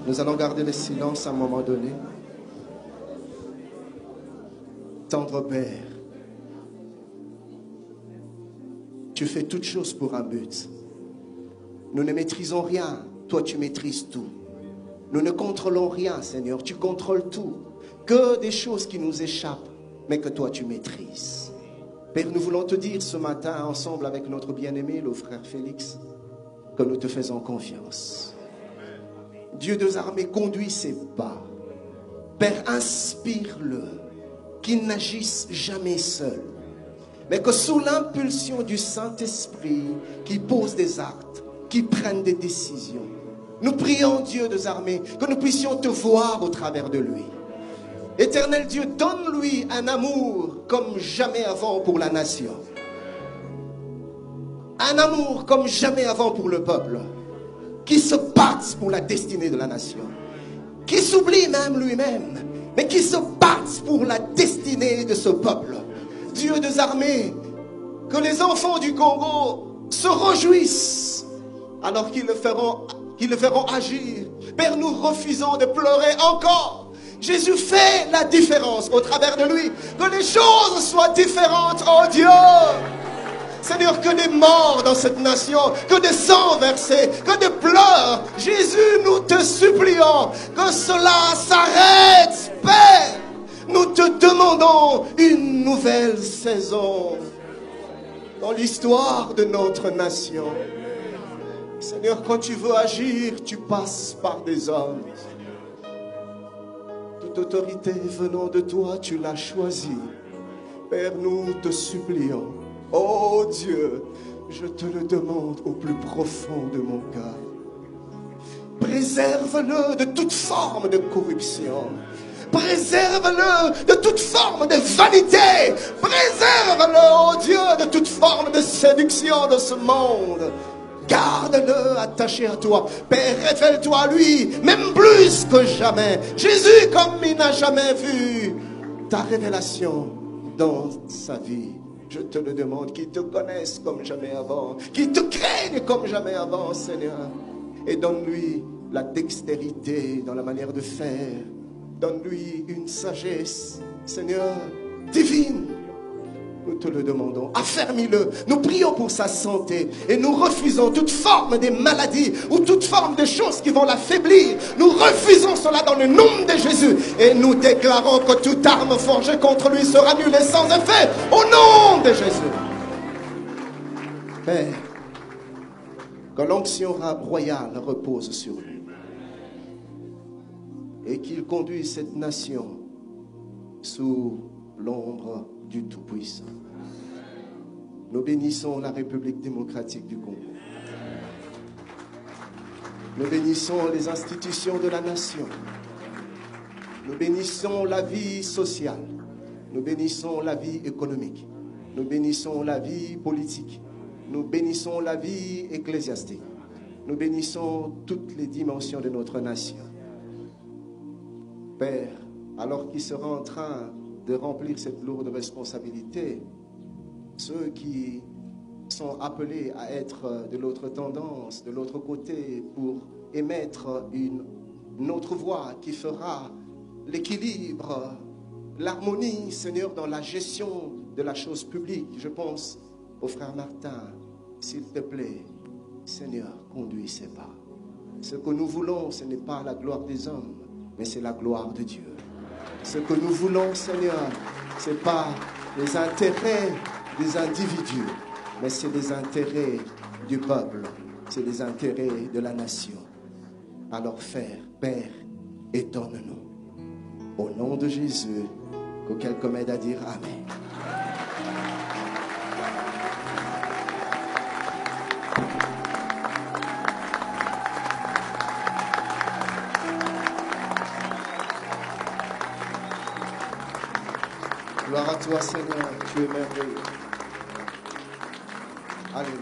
Nous allons garder le silence à un moment donné. Tendre Père, tu fais toutes choses pour un but. Nous ne maîtrisons rien, toi tu maîtrises tout. Nous ne contrôlons rien, Seigneur, tu contrôles tout. Que des choses qui nous échappent, mais que toi tu maîtrises. Père, nous voulons te dire ce matin, ensemble avec notre bien-aimé, le frère Félix, que nous te faisons confiance. Dieu des armées, conduit ses pas. Père, inspire-le, qu'il n'agisse jamais seul, mais que sous l'impulsion du Saint-Esprit, qu'il pose des actes, qu'il prenne des décisions. Nous prions, Dieu des armées, que nous puissions te voir au travers de lui. Éternel Dieu, donne-lui un amour comme jamais avant pour la nation. Un amour comme jamais avant pour le peuple. Qui se batte pour la destinée de la nation. Qui s'oublie même lui-même, mais qui se batte pour la destinée de ce peuple. Dieu des armées, que les enfants du Congo se réjouissent alors qu'ils le feront agir. Père, nous refusons de pleurer encore. Jésus fait la différence au travers de lui. Que les choses soient différentes, oh Dieu. Seigneur, que des morts dans cette nation, que des sangs versés, que des pleurs. Jésus, nous te supplions que cela s'arrête, Père. Nous te demandons une nouvelle saison dans l'histoire de notre nation. Seigneur, quand tu veux agir, tu passes par des hommes. Toute autorité venant de toi, tu l'as choisie. Père, nous te supplions. Oh Dieu, je te le demande au plus profond de mon cœur. Préserve-le de toute forme de corruption. Préserve-le de toute forme de vanité. Préserve-le, oh Dieu, de toute forme de séduction de ce monde. Garde-le attaché à toi. Père, révèle-toi à lui, même plus que jamais. Jésus, comme il n'a jamais vu ta révélation dans sa vie. Je te le demande, qu'il te connaisse comme jamais avant, qu'il te craigne comme jamais avant, Seigneur. Et donne-lui la dextérité dans la manière de faire. Donne-lui une sagesse, Seigneur, divine. Nous te le demandons. Affermis-le. Nous prions pour sa santé. Et nous refusons toute forme de maladie ou toute forme de choses qui vont l'affaiblir. Nous refusons cela dans le nom de Jésus. Et nous déclarons que toute arme forgée contre lui sera nulle et sans effet. Au nom de Jésus. Père, que l'onction royale repose sur lui. Et qu'il conduise cette nation sous l'ombre du Tout-Puissant. Nous bénissons la République démocratique du Congo. Nous bénissons les institutions de la nation. Nous bénissons la vie sociale. Nous bénissons la vie économique. Nous bénissons la vie politique. Nous bénissons la vie ecclésiastique. Nous bénissons toutes les dimensions de notre nation. Père, alors qu'il sera en train de remplir cette lourde responsabilité, ceux qui sont appelés à être de l'autre tendance, de l'autre côté, pour émettre une autre voix qui fera l'équilibre, l'harmonie, Seigneur, dans la gestion de la chose publique. Je pense au frère Martin. S'il te plaît, Seigneur, conduis ses pas. Ce que nous voulons, ce n'est pas la gloire des hommes, mais c'est la gloire de Dieu. Ce que nous voulons, Seigneur, ce n'est pas les intérêts des individus, mais c'est les intérêts du peuple, c'est les intérêts de la nation. Alors Père, et donne-nous. Au nom de Jésus, que quelqu'un m'aide à dire Amen. Gloire à toi, Seigneur, tu es merveilleux. Alléluia.